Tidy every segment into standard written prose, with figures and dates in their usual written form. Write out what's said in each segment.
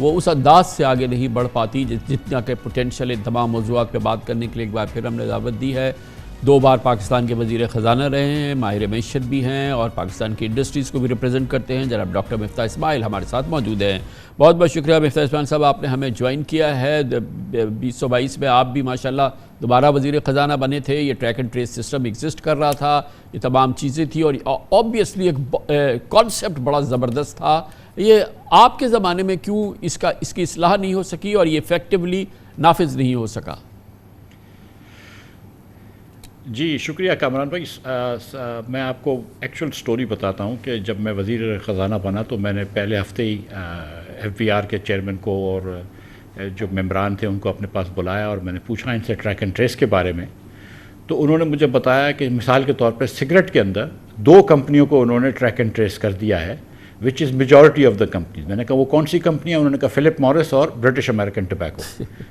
وہ اس انداز سے آگے نہیں بڑھ پاتی جتنا کہ پوٹینشیل ان تمام موضوعات پہ بات کرنے کے لیے ایک بار پھر ہم نے دعوت دی ہے. 2 بار پاکستان کے وزیر خزانہ رہے ہیں, ماہر معیشت بھی ہیں اور پاکستان کی انڈسٹریز کو بھی ریپرزینٹ کرتے ہیں. جناب ڈاکٹر مفتاح اسماعیل ہمارے ساتھ موجود ہیں. بہت بہت شکریہ مفتاح اسماعیل صاحب, آپ نے ہمیں جوائن کیا ہے. 2022 میں آپ بھی ماشاءاللہ دوبارہ وزیر خزانہ بنے تھے. یہ track and trace system exist کر رہا تھا, یہ تمام چیزیں تھیں اور آبویسلی ایک کانسیپٹ بڑا زبردست تھا. یہ آپ کے زمانے میں کیوں اس کی اصلاح نہیں ہو سکی اور یہ ایفیکٹولی نافذ نہیں ہو سکا؟ جی شکریہ کامران بھائی. میں آپ کو ایکچوئل سٹوری بتاتا ہوں کہ جب میں وزیر خزانہ بنا تو میں نے پہلے ہفتے ہی FBR کے چیئرمین کو اور جو ممبران تھے ان کو اپنے پاس بلایا اور میں نے پوچھا ان سے ٹریک اینڈ ٹریس کے بارے میں. تو انہوں نے مجھے بتایا کہ مثال کے طور پہ سگریٹ کے اندر 2 کمپنیوں کو انہوں نے ٹریک اینڈ ٹریس کر دیا ہے, وچ از میجورٹی آف دا کمپنیز. میں نے کہا وہ کون سی کمپنی ہے؟ انہوں نے کہا فلپ مورس اور برٹش امریکن ٹبیکو.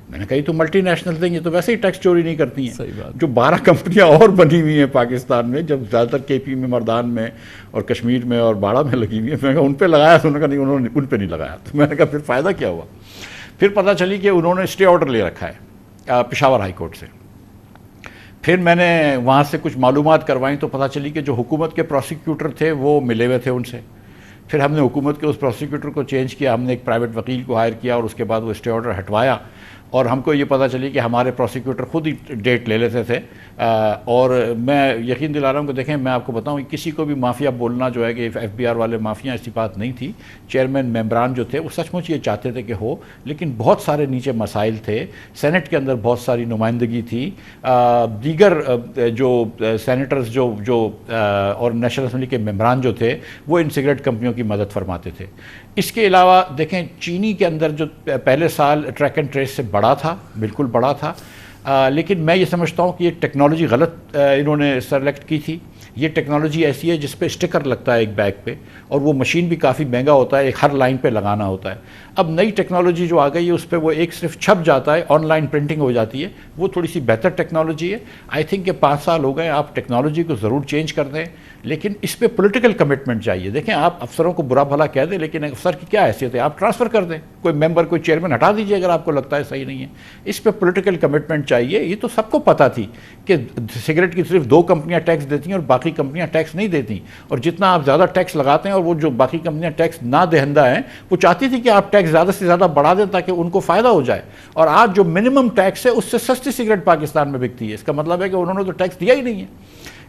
میں نے کہا یہ تو ملٹی نیشنل ہیں, یہ تو ویسے ہی ٹیکس چوری نہیں کرتی ہیں. جو 12 کمپنیاں اور بنی ہوئی ہیں پاکستان میں, جب زیادہ تر KP میں, مردان میں اور کشمیر میں اور باڑہ میں لگی ہوئی ہیں, میں نے کہا ان پہ لگایا. تو انہوں نے کہا نہیں, انہوں نے ان پہ نہیں لگایا. تو میں نے کہا پھر فائدہ کیا ہوا؟ پھر پتہ چلی کہ انہوں نے اسٹے آرڈر لے رکھا ہے پشاور ہائی کورٹ سے. پھر میں نے وہاں سے کچھ معلومات کروائیں تو پتہ چلی کہ جو حکومت کے پروسیکیوٹر تھے وہ ملے ہوئے تھے ان سے. پھر ہم نے حکومت کے اس پروسیکیوٹر کو چینج کیا, ہم نے ایک پرائیویٹ وکیل کو ہائر کیا اور اس کے بعد وہ اسٹے آرڈر ہٹوایا. اور ہم کو یہ پتہ چلی کہ ہمارے پروسیکیوٹر خود ہی ڈیٹ لے لیتے تھے. اور میں یقین دلا رہا ہوں کہ دیکھیں میں آپ کو بتاؤں کسی کو بھی مافیا بولنا جو ہے کہ FBR والے مافیا, ایسی بات نہیں تھی. چیئرمین ممبران جو تھے وہ سچ مچ یہ چاہتے تھے کہ ہو, لیکن بہت سارے نیچے مسائل تھے. سینٹ کے اندر بہت ساری نمائندگی تھی. دیگر جو سینیٹرز جو اور نیشنل اسمبلی کے ممبران جو تھے وہ ان سگریٹ کمپنیوں کی مدد فرماتے تھے. اس کے علاوہ دیکھیں چینی کے اندر جو پہلے سال ٹریک اینڈ ٹریس سے بڑا تھا, بالکل بڑا تھا, لیکن میں یہ سمجھتا ہوں کہ یہ ٹیکنالوجی غلط انہوں نے سلیکٹ کی تھی. یہ ٹیکنالوجی ایسی ہے جس پہ اسٹکر لگتا ہے ایک بیگ پہ, اور وہ مشین بھی کافی مہنگا ہوتا ہے, ایک ہر لائن پہ لگانا ہوتا ہے. اب نئی ٹیکنالوجی جو آ گئی ہے اس پہ وہ ایک صرف چھپ جاتا ہے, آن لائن پرنٹنگ ہو جاتی ہے. وہ تھوڑی سی بہتر ٹیکنالوجی ہے. آئی تھنک کہ 5 سال ہو گئے, آپ ٹیکنالوجی کو ضرور چینج کر دیں, لیکن اس پہ پولیٹیکل کمٹمنٹ چاہیے. دیکھیں آپ افسروں کو برا بھلا کہہ دیں, لیکن افسر کی کیا حیثیت ہے؟ آپ ٹرانسفر کر دیں, کوئی ممبر, کوئی چیئرمین ہٹا دیجیے اگر آپ کو لگتا ہے صحیح نہیں ہے. اس پہ پولیٹیکل کمٹمنٹ چاہیے. یہ تو سب کو پتہ تھی کہ سگریٹ کی صرف 2 کمپنیاں ٹیکس دیتی ہیں اور باقی کمپنیاں ٹیکس نہیں دیتی, اور جتنا آپ زیادہ ٹیکس لگاتے ہیں اور وہ جو باقی کمپنیاں ٹیکس نہ دہندہ ہیں وہ چاہتی تھی کہ آپ ٹیکس زیادہ سے زیادہ بڑھا دیں تاکہ ان کو فائدہ ہو جائے. اور آج جو منیمم ٹیکس ہے اس سے سستی سگریٹ پاکستان میں بکتی ہے. اس کا مطلب ہے کہ انہوں نے تو ٹیکس دیا ہی نہیں ہے.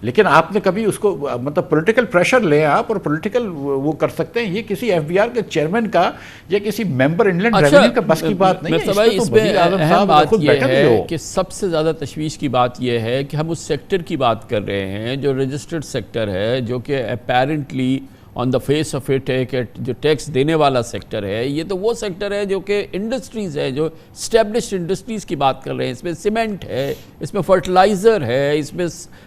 لیکن آپ نے کبھی اس کو مطلب پولیٹیکل پریشر لیں آپ, اور پولیٹیکل وہ کر سکتے ہیں. یہ کسی FBR کے چیئرمین کا یا کسی ممبر انلینڈ ریونیو کا بس کی بات نہیں ہے. اس میں اہم بات یہ ہے کہ سب سے زیادہ تشویش کی بات یہ ہے کہ ہم اس سیکٹر کی بات کر رہے ہیں جو رجسٹرڈ سیکٹر ہے, جو کہ apparently on the face of it ہے کہ جو ٹیکس دینے والا سیکٹر ہے. یہ تو وہ سیکٹر ہے جو کہ انڈسٹریز ہے, جو اسٹیبلشڈ انڈسٹریز کی بات کر رہے ہیں. اس میں سیمنٹ ہے, اس میں فرٹیلائزر ہے, اس میں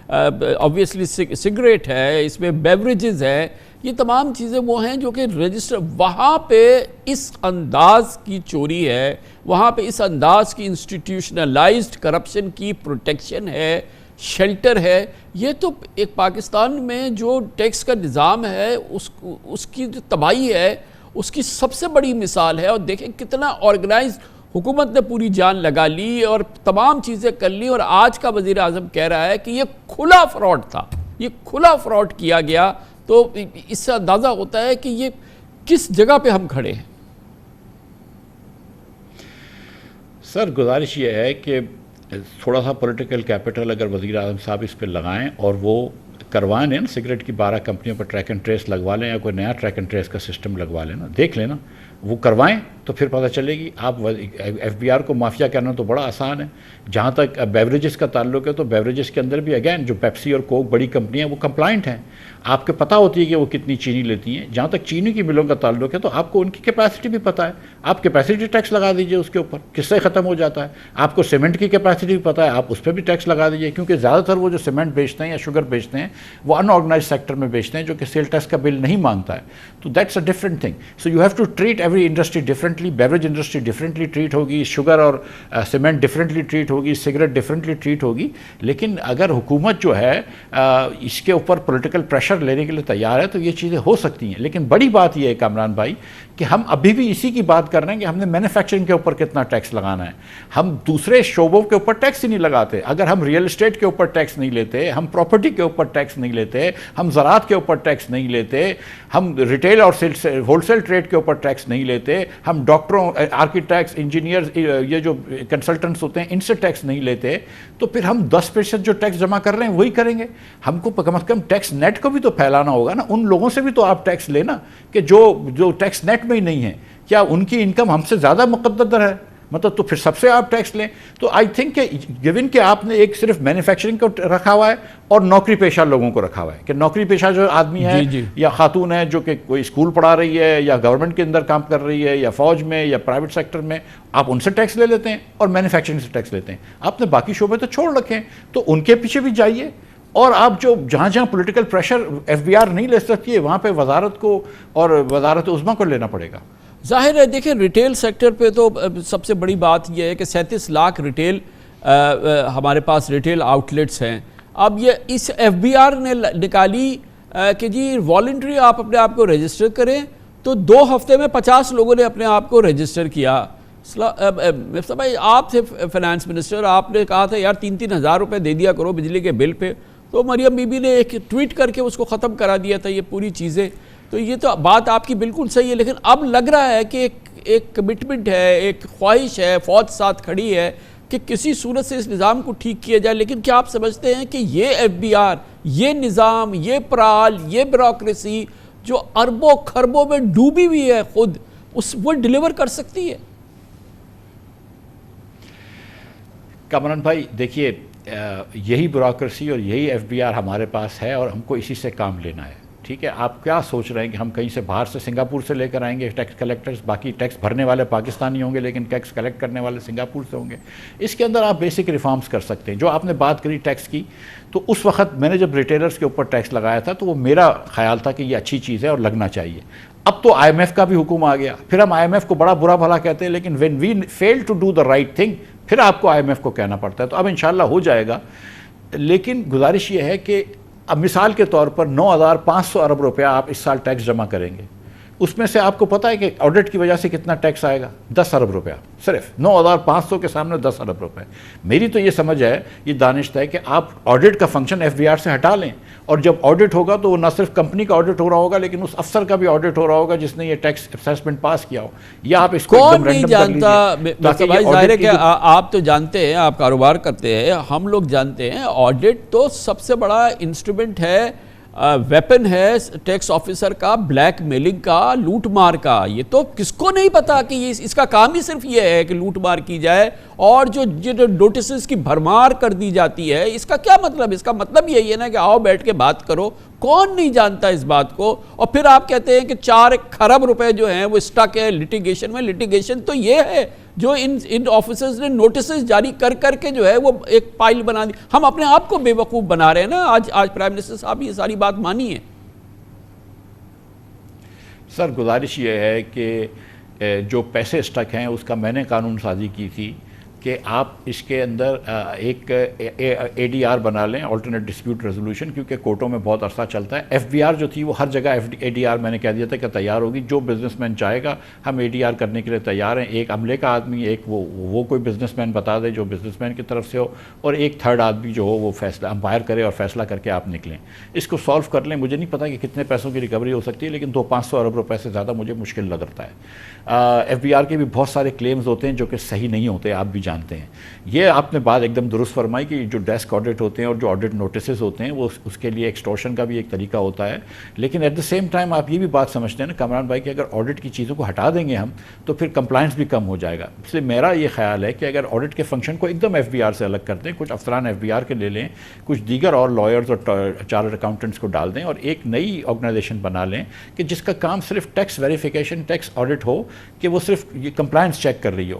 آبویسلی سگریٹ ہے, اس میں بیوریجز ہے. یہ تمام چیزیں وہ ہیں جو کہ رجسٹر, وہاں پہ اس انداز کی چوری ہے, وہاں پہ اس انداز کی انسٹیٹیوشنلائزڈ کرپشن کی پروٹیکشن ہے, شیلٹر ہے. یہ تو ایک پاکستان میں جو ٹیکس کا نظام ہے اس کی جو تباہی ہے اس کی سب سے بڑی مثال ہے. اور دیکھیں کتنا آرگنائزڈ حکومت نے پوری جان لگا لی اور تمام چیزیں کر لی, اور آج کا وزیر اعظم کہہ رہا ہے کہ یہ کھلا فراڈ تھا, یہ کھلا فراڈ کیا گیا. تو اس سے اندازہ ہوتا ہے کہ یہ کس جگہ پہ ہم کھڑے ہیں. سر گزارش یہ ہے کہ تھوڑا سا پولیٹیکل کیپٹل اگر وزیر اعظم صاحب اس پہ لگائیں اور وہ کروائیں نا, سگریٹ کی 12 کمپنیوں پر ٹریک اینڈ ٹریس لگوا لیں یا کوئی نیا ٹریک اینڈ ٹریس کا سسٹم لگوا لینا, دیکھ لینا, وہ کروائیں تو پھر پتہ چلے گی. آپ FBR کو مافیا کہنا تو بڑا آسان ہے. جہاں تک بیوریجز کا تعلق ہے تو بیوریجز کے اندر بھی اگین جو پیپسی اور کوک بڑی کمپنیاں وہ کمپلائنٹ ہیں, آپ کو پتہ ہوتی ہے کہ وہ کتنی چینی لیتی ہیں. جہاں تک چینی کی ملوں کا تعلق ہے تو آپ کو ان کی کیپیسٹی بھی پتہ ہے, آپ کیپیسٹی ٹیکس لگا دیجئے اس کے اوپر, کس سے ختم ہو جاتا ہے. آپ کو سیمنٹ کی کیپیسٹی بھی پتہ ہے, آپ اس پہ بھی ٹیکس لگا دیجئے, کیونکہ زیادہ تر وہ جو سیمنٹ بیچتے ہیں یا شوگر بیچتے ہیں وہ ان آرگنائزڈ سیکٹر میں بیچتے ہیں جو کہ سیل ٹیکس کا بل نہیں مانگتا ہے. تو that's a different thing. So you have to treat every industry differently. Beverage industry differently treat ہوگی, شوگر اور سیمنٹ ڈفرینٹلی ٹریٹ ہوگی, سگریٹ ڈفرینٹلی ٹریٹ ہوگی. لیکن اگر حکومت جو ہے اس کے اوپر پولیٹیکل پریشر لینے کے لیے تیار ہے تو یہ چیزیں ہو سکتی ہیں. لیکن بڑی بات یہ ہے کامران بھائی کہ ہم ابھی بھی اسی کی بات کر رہے ہیں کہ ہم نے مینوفیکچرنگ کے اوپر کتنا ٹیکس لگانا ہے. ہم دوسرے شعبوں کے اوپر ٹیکس ہی نہیں لگاتے. اگر ہم ریئل اسٹیٹ کے اوپر ٹیکس نہیں لیتے, ہم پراپرٹی کے اوپر ٹیکس نہیں لیتے, ہم زراعت کے اوپر ٹیکس نہیں لیتے, ہم ریٹیل اور ہول سیل ٹریڈ کے اوپر ٹیکس نہیں لیتے, ہم ڈاکٹروں, آرکیٹیکٹس, انجینئرز, یہ جو کنسلٹنٹس ہوتے ہیں ان سے ٹیکس نہیں لیتے, تو پھر ہم 10% جو ٹیکس جمع کر رہے ہیں وہی کریں گے. ہم کو کم از کم ٹیکس نیٹ کو بھی تو پھیلانا ہوگا نا. ان لوگوں سے بھی تو آپ ٹیکس لینا کہ جو ٹیکس نیٹ میں ہی نہیں ہے. کیا ان کی انکم ہم سے زیادہ مقدر ہے؟ مطلب تو پھر سب سے آپ ٹیکس لیں. تو آئی تھنک کہ گیون کہ آپ نے ایک صرف مینوفیکچرنگ کو رکھا ہوا ہے اور نوکری پیشہ لوگوں کو رکھا ہوا ہے, کہ نوکری پیشہ جو آدمی ہے یا خاتون ہے جو کہ کوئی اسکول پڑھا رہی ہے یا گورنمنٹ کے اندر کام کر رہی ہے یا فوج میں یا پرائیویٹ سیکٹر میں, آپ ان سے ٹیکس لے لیتے ہیں اور مینوفیکچرنگ سے ٹیکس لیتے ہیں. آپ نے باقی شعبے تو چھوڑ رکھے ہیں, تو ان کے پیچھے بھی جائیے. اور آپ جو جہاں political pressure F B R نہیں لے سکتی ہے وہاں پہ وزارت کو اور وزارت عظمیٰ کو لینا پڑے گا. ظاہر ہے دیکھیں ریٹیل سیکٹر پہ تو سب سے بڑی بات یہ ہے کہ 37 لاکھ ریٹیل ہمارے پاس ریٹیل آؤٹ لیٹس ہیں. اب یہ اس ایف بی آر نے نکالی کہ جی والنٹری آپ اپنے آپ کو رجسٹر کریں, تو 2 ہفتے میں 50 لوگوں نے اپنے آپ کو رجسٹر کیا. مفتا بھائی آپ تھے فائنانس منسٹر, آپ نے کہا تھا یار 3-3 ہزار روپے دے دیا کرو بجلی کے بل پہ, تو مریم بی بی نے ایک ٹویٹ کر کے اس کو ختم کرا دیا تھا یہ پوری چیزیں. تو یہ تو بات آپ کی بالکل صحیح ہے, لیکن اب لگ رہا ہے کہ ایک کمٹمنٹ ہے, ایک خواہش ہے, فوج ساتھ کھڑی ہے کہ کسی صورت سے اس نظام کو ٹھیک کیا جائے. لیکن کیا آپ سمجھتے ہیں کہ یہ ایف بی آر, یہ نظام, یہ پرال, یہ بیوروکریسی جو اربوں خربوں میں ڈوبی ہوئی ہے خود, وہ ڈیلیور کر سکتی ہے؟ کامران بھائی دیکھیے, یہی بیوروکریسی اور یہی ایف بی آر ہمارے پاس ہے اور ہم کو اسی سے کام لینا ہے. ٹھیک ہے, آپ کیا سوچ رہے ہیں کہ ہم کہیں سے باہر سے سنگاپور سے لے کر آئیں گے ٹیکس کلیکٹرز, باقی ٹیکس بھرنے والے پاکستانی ہوں گے لیکن ٹیکس کلیکٹ کرنے والے سنگاپور سے ہوں گے؟ اس کے اندر آپ بیسک ریفارمز کر سکتے ہیں. جو آپ نے بات کری ٹیکس کی, تو اس وقت میں نے جب ریٹیلرز کے اوپر ٹیکس لگایا تھا تو وہ میرا خیال تھا کہ یہ اچھی چیز ہے اور لگنا چاہیے. اب تو آئی ایم ایف کا بھی حکم آ گیا, پھر ہم آئی ایم ایف کو بڑا برا بھلا کہتے ہیں, لیکن when we feel to do the right thing پھر آپ کو آئی ایم ایف کو کہنا پڑتا ہے. تو اب انشاءاللہ ہو جائے گا, لیکن گزارش یہ ہے کہ اب مثال کے طور پر 9,500 ارب روپیہ آپ اس سال ٹیکس جمع کریں گے, اس میں سے آپ کو پتہ ہے کہ آڈٹ کی وجہ سے کتنا ٹیکس آئے گا؟ 10 ارب روپیہ. صرف 9,500 کے سامنے 10 ارب روپے. میری تو یہ سمجھ ہے, یہ دانشت ہے کہ آپ آڈٹ کا فنکشن ایف بی آر سے ہٹا لیں, اور جب آڈٹ ہوگا تو وہ نہ صرف کمپنی کا آڈٹ ہو رہا ہوگا لیکن اس افسر کا بھی آڈٹ ہو رہا ہوگا جس نے یہ ٹیکس اسیسمنٹ پاس کیا ہو. یا آپ اس کو کون نہیں جانتا بھائی, ظاہر ہے کہ آپ تو جانتے ہیں, آپ کاروبار کرتے ہیں, ہم لوگ جانتے ہیں آڈٹ تو سب سے بڑا انسٹرومنٹ ہے, ویپن ہے ٹیکس آفیسر کا, بلیک میلنگ کا, لوٹ مار کا. یہ تو کس کو نہیں پتا کہ اس کا کام ہی صرف یہ ہے کہ لوٹ مار کی جائے, اور جو نوٹسز کی بھرمار کر دی جاتی ہے, اس کا کیا مطلب؟ اس کا مطلب یہی ہے نا کہ آؤ بیٹھ کے بات کرو. کون نہیں جانتا اس بات کو؟ اور پھر آپ کہتے ہیں کہ 4 کھرب روپے جو ہیں وہ اسٹک ہے لٹیگیشن میں. لٹیگیشن تو یہ ہے جو ان آفیسرز نے نوٹسز جاری کر کر کے جو ہے وہ ایک پائل بنا دی. ہم اپنے آپ کو بے وقوف بنا رہے ہیں نا. آج پرائم منسٹر صاحب یہ ساری بات مانی ہے. سر گزارش یہ ہے کہ جو پیسے اسٹک ہیں اس کا میں نے قانون سازی کی تھی کہ آپ اس کے اندر ایک اے ڈی آر بنا لیں, آلٹرنیٹ ڈسپیوٹ ریزولوشن, کیونکہ کورٹوں میں بہت عرصہ چلتا ہے. ایف بی آر جو تھی وہ ہر جگہ اے ڈی آر میں نے کہہ دیا تھا کہ تیار ہوگی. جو بزنس مین چاہے گا ہم اے ڈی آر کرنے کے لیے تیار ہیں. ایک عملے کا آدمی, ایک وہ کوئی بزنس مین بتا دے جو بزنس مین کی طرف سے ہو, اور ایک تھرڈ آدمی جو ہو وہ فیصلہ امپائر کرے اور فیصلہ کر کے آپ نکلیں. اس کو سالو کر لیں. مجھے نہیں پتا کہ کتنے پیسوں کی ریکوری ہو سکتی ہے, لیکن 200-500 ارب روپے سے زیادہ مجھے مشکل لگتا ہے. ایف بی آر کے بھی بہت سارے کلیمز ہوتے ہیں جو کہ صحیح نہیں ہوتے, آپ بھی جانتے ہیں. یہ آپ نے بات ایک دم درست فرمائی کہ جو ڈیسک آڈٹ ہوتے ہیں اور جو آڈٹ نوٹسز ہوتے ہیں وہ اس کے لیے ایکسٹورشن کا بھی ایک طریقہ ہوتا ہے. لیکن ایٹ دا سیم ٹائم آپ یہ بھی بات سمجھتے ہیں نا کامران بھائی کہ اگر آڈٹ کی چیزوں کو ہٹا دیں گے ہم تو پھر کمپلائنس بھی کم ہو جائے گا. اس لیے میرا یہ خیال ہے کہ اگر آڈٹ کے فنکشن کو ایک دم ایف بی آر سے الگ کر دیں, کچھ افسران ایف بی آر کے لے لیں, کچھ دیگر اور لائرز اور چارٹرڈ اکاؤنٹنٹس کو ڈال دیں, اور ایک نئی آرگنائزیشن بنا لیں کہ جس کا کام صرف ٹیکس ویریفیکیشن, ٹیکس آڈٹ ہو, کہ وہ صرف یہ کمپلائنس چیک کر رہی ہو,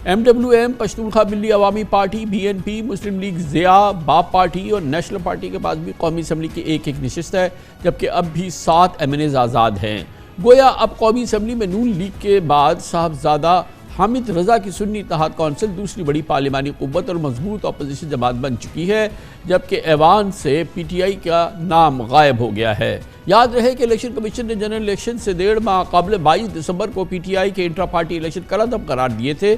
MWM پشتونخوا ملی عوامی پارٹی BNP مسلم لیگ ضیا باپ پارٹی اور نیشنل پارٹی کے پاس بھی قومی اسمبلی کی ایک نشست ہے، جبکہ اب بھی 7 MNAs آزاد ہیں۔ گویا اب قومی اسمبلی میں نون لیگ کے بعد صاحبزادہ حامد رضا کی سنی اتحاد کونسل دوسری بڑی پارلیمانی قوت اور مضبوط اپوزیشن جماعت بن چکی ہے، جبکہ ایوان سے PTI کا نام غائب ہو گیا ہے۔ یاد رہے کہ الیکشن کمیشن نے جنرل الیکشن سے 1.5 ماہ قبل 22 دسمبر کو PTI کے انٹرا پارٹی الیکشن کالعدم قرار دیے تھے۔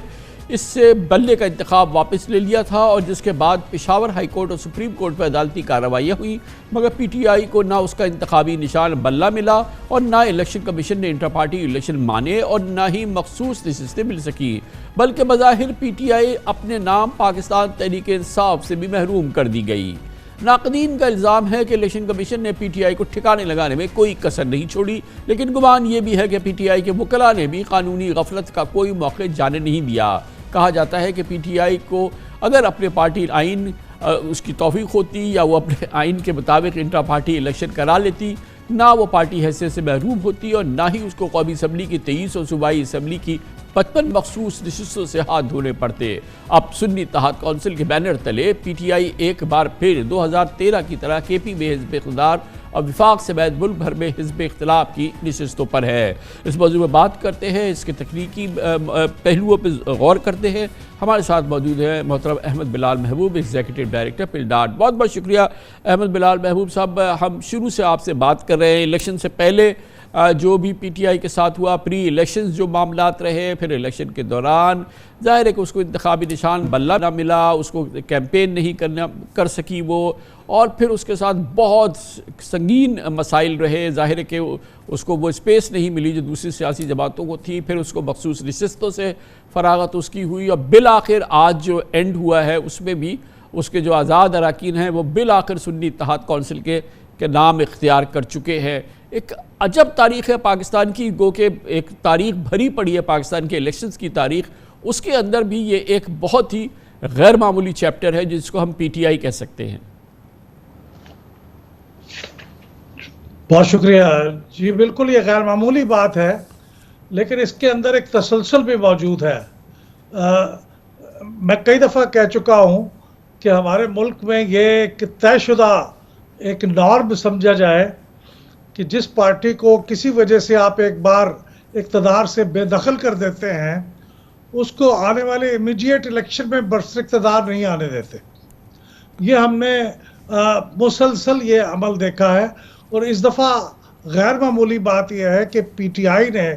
اس سے بلے کا انتخاب واپس لے لیا تھا اور جس کے بعد پشاور ہائی کورٹ اور سپریم کورٹ پر عدالتی کارروائیاں ہوئیں، مگر PTI کو نہ اس کا انتخابی نشان بلہ ملا اور نہ الیکشن کمیشن نے انٹرا پارٹی الیکشن مانے اور نہ ہی مخصوص نشستیں مل سکی، بلکہ بظاہر PTI اپنے نام پاکستان تحریک انصاف سے بھی محروم کر دی گئی۔ ناقدین کا الزام ہے کہ الیکشن کمیشن نے PTI کو ٹھکانے لگانے میں کوئی کسر نہیں چھوڑی، لیکن گمان یہ بھی ہے کہ PTI کے وکلاء نے بھی قانونی غفلت کا کوئی موقع جانے نہیں دیا۔ کہا جاتا ہے کہ PTI کو اگر اپنے پارٹی آئین اس کی توفیق ہوتی یا وہ اپنے آئین کے مطابق انٹرا پارٹی الیکشن کرا لیتی، نہ وہ پارٹی حیثیت سے محروم ہوتی اور نہ ہی اس کو قومی اسمبلی کی 23 اور صوبائی اسمبلی کی 55 مخصوص نشستوں سے ہاتھ دھونے پڑتے۔ اب سنی اتحاد کونسل کے بینر تلے PTI ایک بار پھر 2013 کی طرح KP میں حزب اقتدار اور وفاق سمیت ملک بھر میں حزب اختلاف کی نشستوں پر ہے۔ اس موضوع میں بات کرتے ہیں، اس کے تکنیکی پہلوؤں پہ غور کرتے ہیں۔ ہمارے ساتھ موجود ہیں محترم احمد بلال محبوب، ایگزیکٹو ڈائریکٹر پلڈاٹ۔ بہت بہت شکریہ احمد بلال محبوب صاحب۔ ہم شروع سے آپ سے بات کر رہے ہیں الیکشن سے پہلے جو بھی PTI کے ساتھ ہوا، پری الیکشنز جو معاملات رہے، پھر الیکشن کے دوران ظاہر ہے کہ اس کو انتخابی نشان بلہ نہ ملا، اس کو کیمپین نہیں کر سکی وہ، اور پھر اس کے ساتھ بہت سنگین مسائل رہے۔ ظاہر ہے کہ اس کو وہ اسپیس نہیں ملی جو دوسری سیاسی جماعتوں کو تھی، پھر اس کو مخصوص نشستوں سے فراغت اس کی ہوئی، اور بالآخر آج جو اینڈ ہوا ہے اس میں بھی اس کے جو آزاد اراکین ہیں وہ بالآخر سنی اتحاد کونسل کے نام اختیار کر چکے ہیں۔ ایک عجب تاریخ ہے پاکستان کی، گو کہ ایک تاریخ بھری پڑی ہے پاکستان کے الیکشنز کی تاریخ، اس کے اندر بھی یہ ایک بہت ہی غیر معمولی چیپٹر ہے جس کو ہم PTI کہہ سکتے ہیں۔ بہت شکریہ جی، بالکل یہ غیر معمولی بات ہے، لیکن اس کے اندر ایک تسلسل بھی موجود ہے۔ میں کئی دفعہ کہہ چکا ہوں کہ ہمارے ملک میں یہ ایک طے شدہ ایک نارم سمجھا جائے کہ جس پارٹی کو کسی وجہ سے آپ ایک بار اقتدار سے بے دخل کر دیتے ہیں، اس کو آنے والے امیڈیٹ الیکشن میں برسر اقتدار نہیں آنے دیتے۔ یہ ہم نے مسلسل یہ عمل دیکھا ہے، اور اس دفعہ غیر معمولی بات یہ ہے کہ PTI نے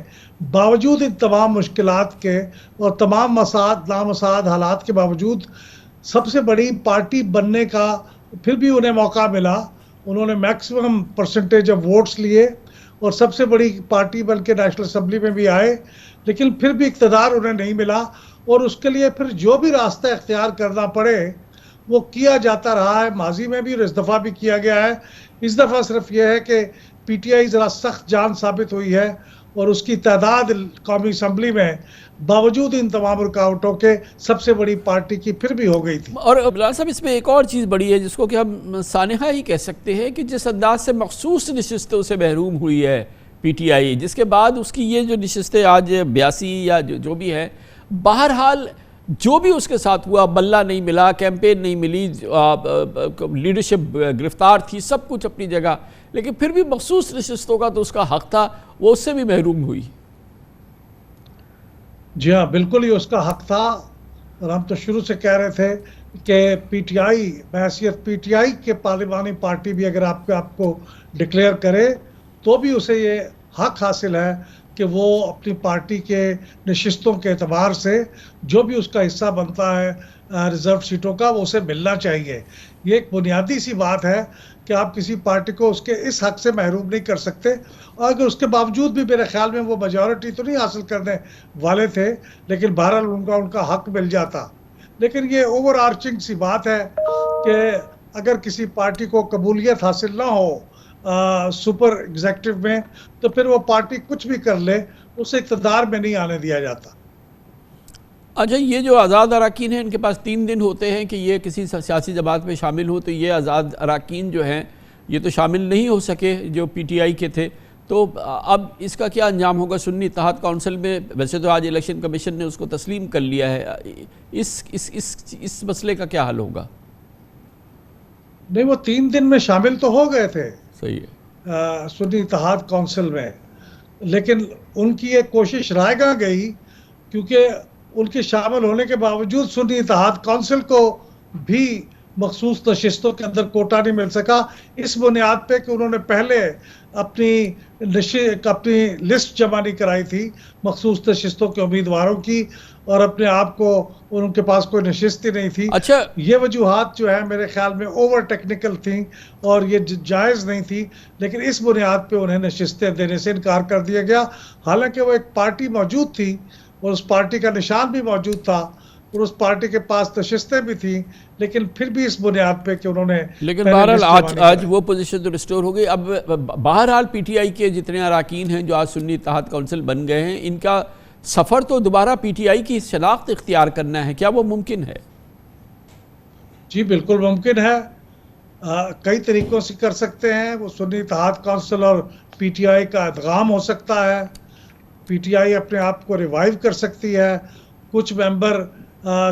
باوجود ان تمام مشکلات کے اور تمام نامساعد حالات کے باوجود سب سے بڑی پارٹی بننے کا پھر بھی انہیں موقع ملا۔ انہوں نے میکسیمم پرسنٹیج آف ووٹس لیے اور سب سے بڑی پارٹی بن کے نیشنل اسمبلی میں بھی آئے، لیکن پھر بھی اقتدار انہیں نہیں ملا، اور اس کے لیے پھر جو بھی راستہ اختیار کرنا پڑے وہ کیا جاتا رہا ہے، ماضی میں بھی اور اس دفعہ بھی کیا گیا ہے۔ اس دفعہ صرف یہ ہے کہ PTI ذرا سخت جان ثابت ہوئی ہے، اور اس کی تعداد قومی اسمبلی میں باوجود ان تمام رکاوٹوں کے سب سے بڑی پارٹی کی پھر بھی ہو گئی تھی۔ اور بلال صاحب اس میں ایک اور چیز بڑی ہے جس کو کہ ہم سانحہ ہی کہہ سکتے ہیں کہ جس انداز سے مخصوص نشستوں سے محروم ہوئی ہے PTI، جس کے بعد اس کی یہ جو نشستیں آج 82 یا جو بھی ہے، بہرحال جو بھی اس کے ساتھ ہوا، بلہ نہیں ملا، کیمپین نہیں ملی، لیڈرشپ گرفتار تھی، سب کچھ اپنی جگہ، لیکن پھر بھی مخصوص نشستوں کا تو اس کا حق تھا، وہ اس سے بھی محروم ہوئی۔ جی ہاں، بالکل ہی اس کا حق تھا، اور ہم تو شروع سے کہہ رہے تھے کہ PTI بحیثیت PTI کے پارلیمانی پارٹی بھی اگر آپ کو ڈکلیئر کرے تو بھی اسے یہ حق حاصل ہے کہ وہ اپنی پارٹی کے نشستوں کے اعتبار سے جو بھی اس کا حصہ بنتا ہے ریزرو سیٹوں کا، وہ اسے ملنا چاہیے۔ یہ ایک بنیادی سی بات ہے کہ آپ کسی پارٹی کو اس کے اس حق سے محروم نہیں کر سکتے، اور اگر اس کے باوجود بھی میرے خیال میں وہ میجورٹی تو نہیں حاصل کرنے والے تھے، لیکن بہرحال ان کا حق مل جاتا۔ لیکن یہ اوور آرچنگ سی بات ہے کہ اگر کسی پارٹی کو قبولیت حاصل نہ ہو سپر ایگزیکٹو میں، تو پھر وہ پارٹی کچھ بھی کر لے، اسے اقتدار میں نہیں آنے دیا جاتا۔ اچھا، یہ جو آزاد اراکین ہیں ان کے پاس 3 دن ہوتے ہیں کہ یہ کسی سیاسی جماعت میں شامل ہو، تو یہ آزاد اراکین جو ہیں یہ تو شامل نہیں ہو سکے جو PTI کے تھے، تو اب اس کا کیا انجام ہوگا سنی اتحاد کونسل میں؟ ویسے تو آج الیکشن کمیشن نے اس کو تسلیم کر لیا ہے، اس مسئلے کا کیا حل ہوگا؟ نہیں، وہ 3 دن میں شامل تو ہو گئے تھے صحیح ہے سنی اتحاد کونسل میں، لیکن ان کی ایک کوشش رائے گاہ گئی، کیونکہ ان کے شامل ہونے کے باوجود سنی اتحاد کونسل کو بھی مخصوص نشستوں کے اندر کوٹا نہیں مل سکا، اس بنیاد پہ کہ انہوں نے پہلے اپنی لسٹ جمع نہیں کرائی تھی مخصوص نشستوں کے امیدواروں کی، اور اپنے آپ کو ان کے پاس کوئی نشست ہی نہیں تھی۔ اچھا، یہ وجوہات جو ہے میرے خیال میں اوور ٹیکنیکل تھیں اور یہ جائز نہیں تھی، لیکن اس بنیاد پہ انہیں نشستیں دینے سے انکار کر دیا گیا، حالانکہ وہ ایک پارٹی موجود تھی اور اس پارٹی کا نشان بھی موجود تھا اور اس پارٹی کے پاس نشستیں بھی تھیں، لیکن پھر بھی اس بنیاد پہ کہ انہوں نے لیکن بہرحال آج وہ پوزیشن تو ریسٹور ہو گئی۔ اب بہرحال پی ٹی آئی کے جتنے اراکین ہیں جو آج سنی اتحاد کونسل بن گئے ہیں، ان کا سفر تو دوبارہ پی ٹی آئی کی شناخت اختیار کرنا ہے، کیا وہ ممکن ہے؟ جی بالکل ممکن ہے، کئی طریقوں سے کر سکتے ہیں۔ وہ سنی اتحاد کونسل اور پی ٹی آئی کا ادغام ہو سکتا ہے، پی ٹی آئی اپنے آپ کو ریوائیو کر سکتی ہے، کچھ ممبر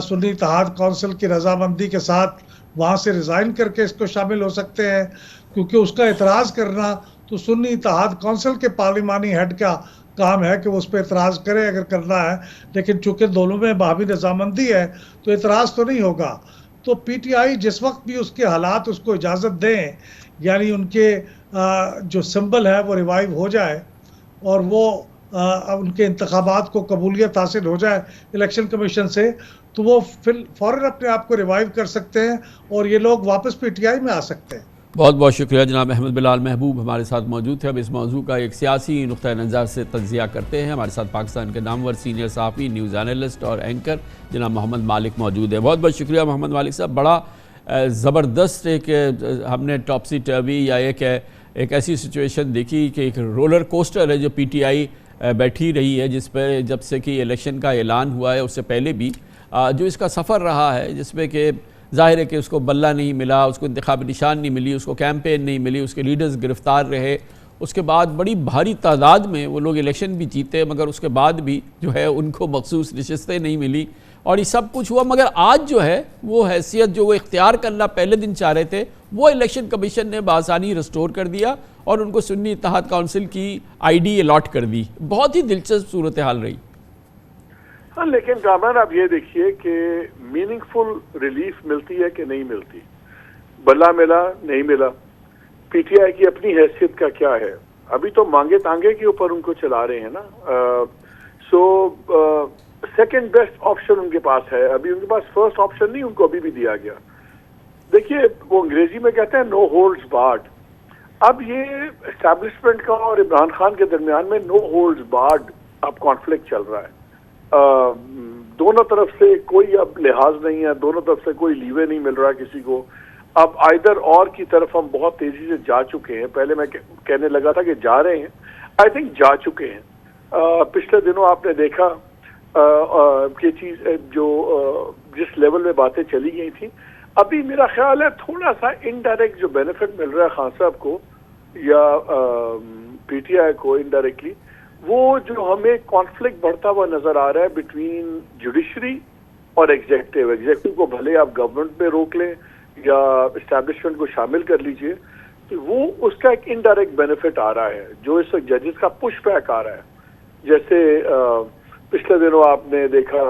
سنی اتحاد کونسل کی رضامندی کے ساتھ وہاں سے ریزائن کر کے اس کو شامل ہو سکتے ہیں، کیونکہ اس کا اعتراض کرنا تو سنی اتحاد کونسل کے پارلیمانی ہیڈ کا کام ہے کہ وہ اس پہ اعتراض کرے اگر کرنا ہے، لیکن چونکہ دونوں میں باہمی رضامندی ہے تو اعتراض تو نہیں ہوگا۔ تو پی ٹی آئی جس وقت بھی اس کے حالات اس کو اجازت دیں، یعنی ان کے جو سمبل ہے وہ ریوائیو ہو جائے اور وہ ان کے انتخابات کو قبولیت حاصل ہو جائے الیکشن کمیشن سے، تو وہ فوراً اپنے آپ کو ریوائیو کر سکتے ہیں اور یہ لوگ واپس پی ٹی آئی میں آ سکتے ہیں۔ بہت بہت شکریہ جناب احمد بلال محبوب ہمارے ساتھ موجود تھے۔ اب اس موضوع کا ایک سیاسی نقطہ نظر سے تجزیہ کرتے ہیں۔ ہمارے ساتھ پاکستان کے نامور سینئر صحافی، نیوز اینالسٹ اور اینکر جناب محمد مالک موجود ہیں۔ بہت بہت شکریہ محمد مالک صاحب۔ بڑا زبردست ایک ہم نے ٹاپسی ٹروی یا ایک ایسی سچویشن دیکھی کہ ایک رولر کوسٹر ہے جو پی ٹی آئی بیٹھی رہی ہے، جس پہ جب سے کہ الیکشن کا اعلان ہوا ہے اس سے پہلے بھی جو اس کا سفر رہا ہے، جس میں کہ ظاہر ہے کہ اس کو بلہ نہیں ملا، اس کو انتخابی نشان نہیں ملی، اس کو کیمپین نہیں ملی، اس کے لیڈرز گرفتار رہے، اس کے بعد بڑی بھاری تعداد میں وہ لوگ الیکشن بھی جیتے، مگر اس کے بعد بھی جو ہے ان کو مخصوص نشستیں نہیں ملی اور یہ سب کچھ ہوا۔ مگر آج جو ہے وہ حیثیت جو وہ اختیار کرنا پہلے دن چاہ رہے تھے وہ الیکشن کمیشن نے بآسانی ریسٹور کر دیا اور ان کو سنی اتحاد کونسل کی آئی ڈی الاٹ کر دی۔ بہت ہی دلچسپ صورتحال رہی۔ ہاں، لیکن کامران آپ یہ دیکھیے کہ میننگ فل ریلیف ملتی ہے کہ نہیں ملتی، بلا ملا نہیں ملا، پی ٹی آئی کی اپنی حیثیت کا کیا ہے؟ ابھی تو مانگے تانگے کے اوپر ان کو چلا رہے ہیں نا، سیکنڈ بیسٹ آپشن ان کے پاس ہے، ابھی ان کے پاس فرسٹ آپشن نہیں ان کو ابھی بھی دیا گیا۔ دیکھیے وہ انگریزی میں کہتے ہیں نو ہولڈز بارڈ، اب یہ اسٹیبلشمنٹ کا اور عمران خان کے درمیان میں نو ہولڈز بارڈ اب کانفلکٹ چل رہا ہے، دونوں طرف سے کوئی اب لحاظ نہیں ہے، دونوں طرف سے کوئی لیوے نہیں مل رہا کسی کو۔ اب آئدر اور کی طرف ہم بہت تیزی سے جا چکے ہیں، پہلے میں کہنے لگا تھا کہ جا رہے ہیں، آئی تھنک جا چکے ہیں۔ پچھلے دنوں آپ نے دیکھا کہ چیز جو جس لیول میں باتیں چلی گئی تھیں، ابھی میرا خیال ہے تھوڑا سا انڈائریکٹ جو بینیفٹ مل رہا ہے خان صاحب کو یا پی ٹی آئی کو انڈائریکٹلی، وہ جو ہمیں کانفلکٹ بڑھتا ہوا نظر آ رہا ہے بٹوین جوڈیشری اور ایگزیکٹو کو بھلے آپ گورنمنٹ میں روک لیں یا اسٹیبلشمنٹ کو شامل کر لیجئے، تو وہ اس کا ایک انڈائریکٹ بینیفٹ آ رہا ہے جو اس وقت ججز کا پش بیک آ رہا ہے۔ جیسے پچھلے دنوں آپ نے دیکھا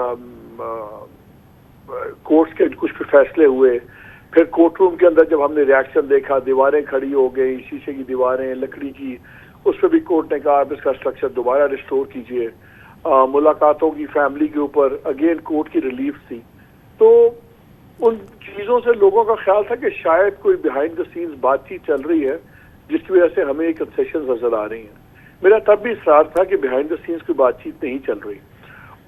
کورٹس کے کچھ فیصلے ہوئے، پھر کورٹ روم کے اندر جب ہم نے ریاکشن دیکھا، دیواریں کھڑی ہو گئی، شیشے کی دیواریں، لکڑی کی، اس پہ بھی کورٹ نے کہا آپ اس کا اسٹرکچر دوبارہ ریسٹور کیجئے۔ ملاقاتوں کی فیملی کے اوپر اگین کورٹ کی ریلیف تھی، تو ان چیزوں سے لوگوں کا خیال تھا کہ شاید کوئی بیہائنڈ دا سینز بات چیت چل رہی ہے جس کی وجہ سے ہمیں کنسیشن نظر آ رہی ہیں۔ میرا تب بھی اصرار تھا کہ بیہائنڈ دا سینز کوئی بات چیت نہیں چل رہی،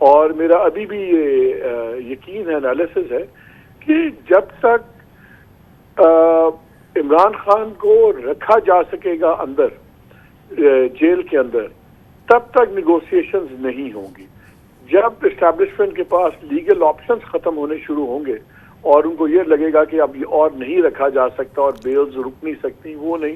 اور میرا ابھی بھی یہ یقین ہے، انالیسس ہے کہ جب تک عمران خان کو رکھا جا سکے گا اندر جیل کے اندر، تب تک نیگوسیشنز نہیں ہوں گی۔ جب اسٹیبلشمنٹ کے پاس لیگل آپشنز ختم ہونے شروع ہوں گے اور ان کو یہ لگے گا کہ اب یہ اور نہیں رکھا جا سکتا اور بیلز رک نہیں سکتی، وہ نہیں،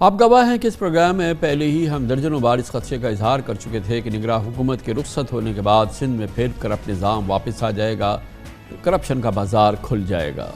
آپ گواہ ہیں کہ اس پروگرام میں پہلے ہی ہم درجنوں بار اس خدشے کا اظہار کر چکے تھے کہ نگراں حکومت کے رخصت ہونے کے بعد سندھ میں پھر کرپٹ نظام واپس آ جائے گا، کرپشن کا بازار کھل جائے گا،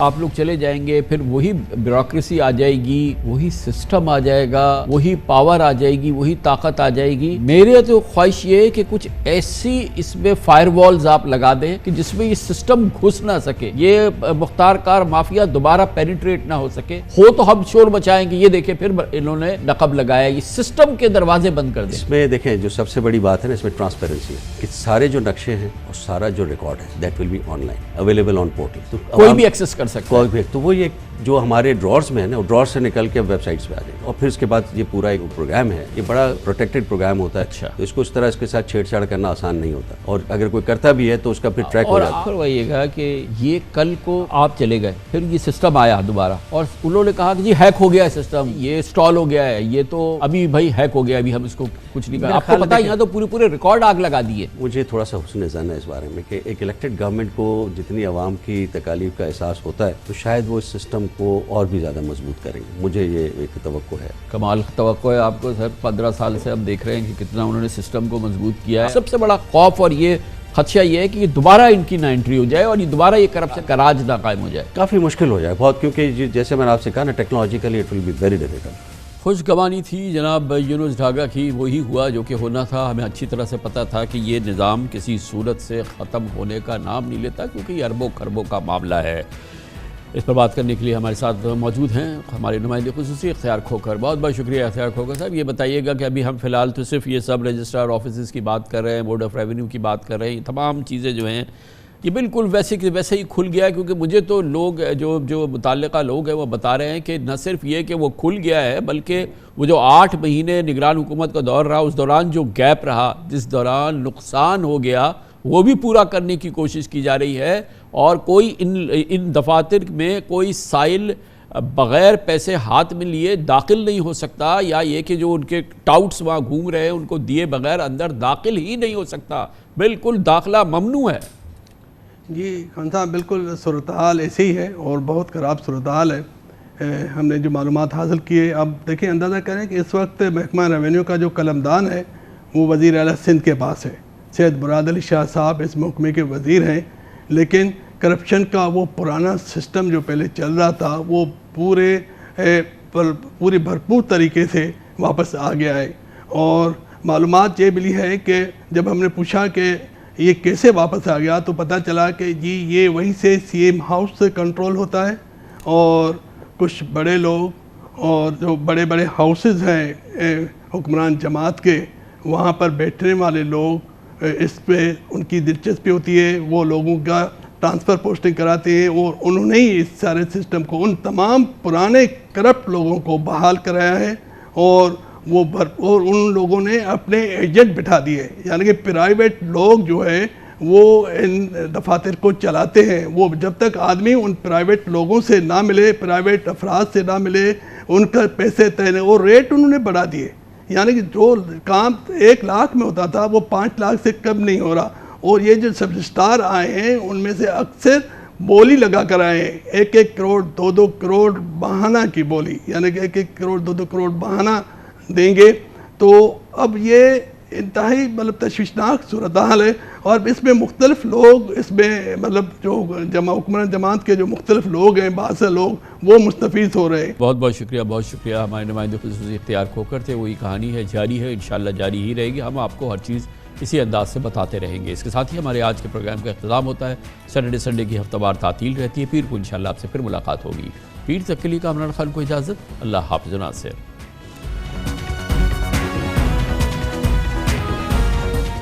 آپ لوگ چلے جائیں گے، پھر وہی بیوروکریسی آ جائے گی، وہی سسٹم آ جائے گا، وہی پاور آ جائے گی، وہی طاقت آ جائے گی۔ میرے تو خواہش یہ ہے کہ کچھ ایسی اس میں فائر والز آپ لگا دیں کہ جس میں یہ سسٹم گھس نہ سکے، یہ مختار کار مافیا دوبارہ پینیٹریٹ نہ ہو سکے۔ ہو تو ہم شور مچائیں گے، یہ دیکھیں پھر انہوں نے نقب لگایا، یہ سسٹم کے دروازے بند کر دیں۔ اس میں دیکھیں جو سب سے بڑی بات ہے نا، اس میں ٹرانسپیرنسی ہے کہ سارے جو نقشے ہیں اور سارا جو ریکارڈ ہے that will be online available on portal, کوئی بھی ایکسس کر سکتا ہے۔ تو وہ یہ جو ہمارے ڈرارز میں ہے نا، وہ ڈرار سے نکل کے ویب سائٹس پہ آ جائے گا، اور پھر اس کے بعد یہ پورا ایک پروگرام ہے، یہ بڑا پروٹیکٹڈ پروگرام ہوتا ہے۔ اچھا، تو اس کو اس طرح اس کے ساتھ چھیڑ چھاڑ کرنا آسان نہیں ہوتا، اور اگر کوئی کرتا بھی ہے تو اس کا پھر ٹریک ہو جاتا ہے۔ اور فرمائیے گا کہ یہ کل کو آپ چلے گئے، پھر یہ سسٹم آیا دوبارہ اور انہوں نے کہا کہ جی ہیک ہو گیا ہے سسٹم، یہ اسٹال ہو گیا ہے، یہ تو ابھی بھائی ہیک ہو گیا، ابھی ہم اس کو کچھ نہیں کر۔ آپ کو پتا یہاں تو پورے ریکارڈ آگ لگا دیے۔ مجھے تھوڑا سا حسن ظن ہے اس بارے میں کہ ایک الیکٹڈ گورنمنٹ کو جتنی عوام کی تکالیف کا احساس ہوتا ہے تو شاید وہ اس سسٹم کو اور بھی زیادہ مضبوط کریں گے، مجھے یہ ایک توقع ہے۔ کمال توقع ہے آپ کو سر، 15 سال سے ہم دیکھ رہے ہیں کہ کتنا انہوں نے سسٹم کو مضبوط کیا ہے۔ سب سے بڑا خوف اور یہ خدشہ یہ ہے کہ یہ دوبارہ ان کی نہ انٹری ہو جائے اور یہ دوبارہ یہ کرپشن کا راج نہ قائم ہو جائے۔ کافی مشکل ہو جائے بہت، کیونکہ جیسے میں نے آپ سے کہا نا، technologically it will be very difficult. خوشگوانی تھی جناب یونس ڈھاگا کی، وہی ہوا جو کہ ہونا تھا۔ ہمیں اچھی طرح سے پتہ تھا کہ یہ نظام کسی صورت سے ختم ہونے کا نام نہیں لیتا، کیونکہ یہ اربوں خربوں کا معاملہ ہے۔ اس پر بات کرنے کے لیے ہمارے ساتھ موجود ہیں ہمارے نمائندے خصوصی اختیار کھوکھر۔ بہت بہت شکریہ اختیار کھوکھر صاحب۔ یہ بتائیے گا کہ ابھی ہم فی الحال تو صرف یہ سب رجسٹرار آفیسز کی بات کر رہے ہیں، بورڈ آف ریونیو کی بات کر رہے ہیں، یہ تمام چیزیں جو ہیں یہ بالکل ویسے ہی کھل گیا ہے، کیونکہ مجھے تو لوگ جو متعلقہ لوگ ہیں وہ بتا رہے ہیں کہ نہ صرف یہ کہ وہ کھل گیا ہے، بلکہ وہ جو 8 مہینے نگران حکومت کا دور رہا، اس دوران جو گیپ رہا، جس دوران نقصان ہو گیا، وہ بھی پورا کرنے کی کوشش کی جا رہی ہے، اور کوئی ان دفاتر میں کوئی سائل بغیر پیسے ہاتھ میں لیے داخل نہیں ہو سکتا، یا یہ کہ جو ان کے ٹاؤٹس وہاں گھوم رہے ہیں ان کو دیے بغیر اندر داخل ہی نہیں ہو سکتا، بالکل داخلہ ممنوع ہے۔ جی خان صاحب، بالکل صورتحال ایسے ہی ہے اور بہت خراب صورتحال ہے۔ ہم نے جو معلومات حاصل کیے، اب دیکھیں اندازہ کریں کہ اس وقت محکمہ ریونیو کا جو قلمدان ہے وہ وزیر اعلیٰ سندھ کے پاس ہے۔ سید مراد علی شاہ صاحب اس محکمے کے وزیر ہیں، لیکن کرپشن کا وہ پرانا سسٹم جو پہلے چل رہا تھا وہ پوری بھرپور طریقے سے واپس آ گیا ہے۔ اور معلومات یہ ملی ہے کہ جب ہم نے پوچھا کہ یہ کیسے واپس آ گیا تو پتہ چلا کہ جی یہ وہیں سے سی ایم ہاؤس سے کنٹرول ہوتا ہے، اور کچھ بڑے لوگ اور جو بڑے بڑے ہاؤسز ہیں حکمران جماعت کے، وہاں پر بیٹھنے والے لوگ اس پہ ان کی دلچسپی ہوتی ہے، وہ لوگوں کا ٹرانسفر پوسٹنگ کراتے ہیں، اور انہوں نے ہی اس سارے سسٹم کو ان تمام پرانے کرپٹ لوگوں کو بحال کرایا ہے، اور ان لوگوں نے اپنے ایجنٹ بٹھا دیے، یعنی کہ پرائیویٹ لوگ جو ہے وہ ان دفاتر کو چلاتے ہیں۔ وہ جب تک آدمی ان پرائیویٹ لوگوں سے نہ ملے، پرائیویٹ افراد سے نہ ملے، ان کا پیسے طے نہیں، اور ریٹ انہوں نے بڑھا دیے، یعنی کہ جو کام 1 لاکھ میں ہوتا تھا وہ 5 لاکھ سے کم نہیں ہو رہا۔ اور یہ جو سب رجسٹرار آئے ہیں ان میں سے اکثر بولی لگا کر آئے ہیں، 1-1 کروڑ 2-2 کروڑ ماہانہ کی بولی، یعنی کہ 1-1 کروڑ 2-2 کروڑ ماہانہ دیں گے۔ تو اب یہ انتہائی تشویشناک صورتحال ہے، اور اس میں مختلف لوگ، اس میں جو حکمران جماعت کے جو مختلف لوگ ہیں، بعض سے لوگ وہ مستفیض ہو رہے ہیں۔ بہت بہت شکریہ ہمارے نمائندے خصوصی اختیار کھوکھر تھے۔ وہی کہانی ہے، جاری ہے، انشاءاللہ جاری ہی رہے گی، ہم آپ کو ہر چیز اسی انداز سے بتاتے رہیں گے۔ اس کے ساتھ ہی ہمارے آج کے پروگرام کا اختتام ہوتا ہے۔ سیٹرڈے سنڈے کی ہفتہ وار تعطیل رہتی ہے، پیر کو انشاءاللہ آپ سے پھر ملاقات ہوگی۔ پیر تک کے لیے کامران خان کو اجازت، اللہ حافظ و ناصر۔